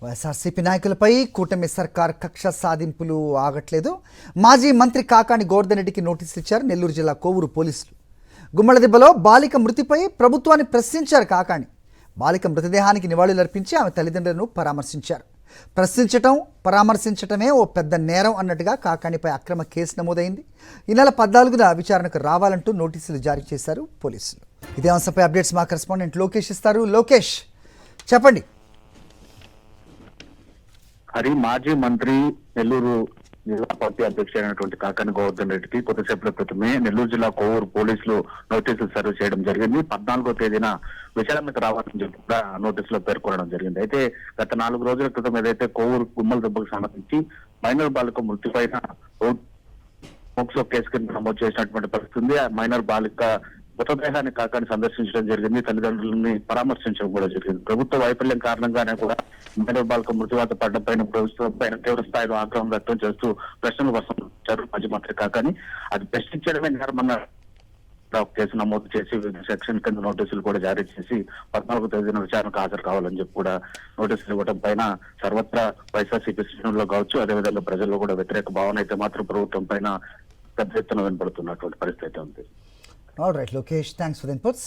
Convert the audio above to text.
వైఎస్ఆర్సీపీ నాయకులపై కూటమి సర్కార్ కక్ష సాధింపులు ఆగట్లేదు. మాజీ మంత్రి కాకాని గోవర్ధన్ రెడ్డికి నోటీసులు ఇచ్చారు నెల్లూరు జిల్లా కోవూరు పోలీసులు. గుమ్మలదిబ్బలో బాలిక మృతిపై ప్రభుత్వాన్ని ప్రశ్నించారు కాకాని. బాలిక మృతదేహానికి నివాళులర్పించి ఆమె తల్లిదండ్రులను పరామర్శించారు. పరామర్శించటమే ఓ పెద్ద నేరం అన్నట్టుగా కాకానిపై అక్రమ కేసు నమోదైంది. ఈ నెల 14న విచారణకు రావాలంటూ నోటీసులు జారీ చేశారు పోలీసులు. ఇదే అంశంపై అప్డేట్స్ మా కరెస్పాండెంట్ లోకేష్ ఇస్తారు. లోకేష్, చెప్పండి. హరి, మాజీ మంత్రి నెల్లూరు జిల్లా పార్టీ అధ్యక్షుడైనటువంటి కాకాని గోవర్ధన్ రెడ్డికి కొద్దిసేపటి క్రితమే నెల్లూరు జిల్లా కోవూరు పోలీసులు నోటీసులు సర్వ్ చేయడం జరిగింది. 14వ తేదీన విచారణకు రావాలని చెప్పి కూడా నోటీసులో పేర్కొనడం జరిగింది. అయితే గత 4 రోజుల క్రితం ఏదైతే కోవూరు గుమ్మల దెబ్బకు సంబంధించి మైనర్ బాలిక మృతి పైన పోక్సో కేసు కింద నమోదు చేసినటువంటి పరిస్థితి ఉంది. ఆ మైనర్ బాలిక మృతదేహాన్ని కాకాని సందర్శించడం జరిగింది. తల్లిదండ్రులని పరామర్శించడం కూడా జరిగింది. ప్రభుత్వ వైఫల్యం కారణంగానే కూడా మైనర్ బాలిక మృతివాత పడ్డపైన ప్రభుత్వం పైన తీవ్ర స్థాయిలో ఆగ్రహం వ్యక్తం చేస్తూ ప్రశ్నలు వస్తున్నారు మాజీ మంత్రి కాకాని. అది ప్రశ్నించడమే నేరమన్న కేసు నమోదు చేసి వివిధ సెక్షన్ కింద నోటీసులు కూడా జారీ చేసి 14వ తేదీన విచారణకు హాజరు కావాలని చెప్పి కూడా నోటీసులు ఇవ్వడం పైన సర్వత్రా వైఎస్ఆర్సీపీ శ్రేణుల్లో కావచ్చు, అదేవిధంగా ప్రజల్లో కూడా వ్యతిరేక భావన అయితే మాత్రం ప్రభుత్వం పైన పెద్ద ఎత్తున వినపడుతున్నటువంటి పరిస్థితి ఉంది. All right, Lokesh, thanks for the inputs.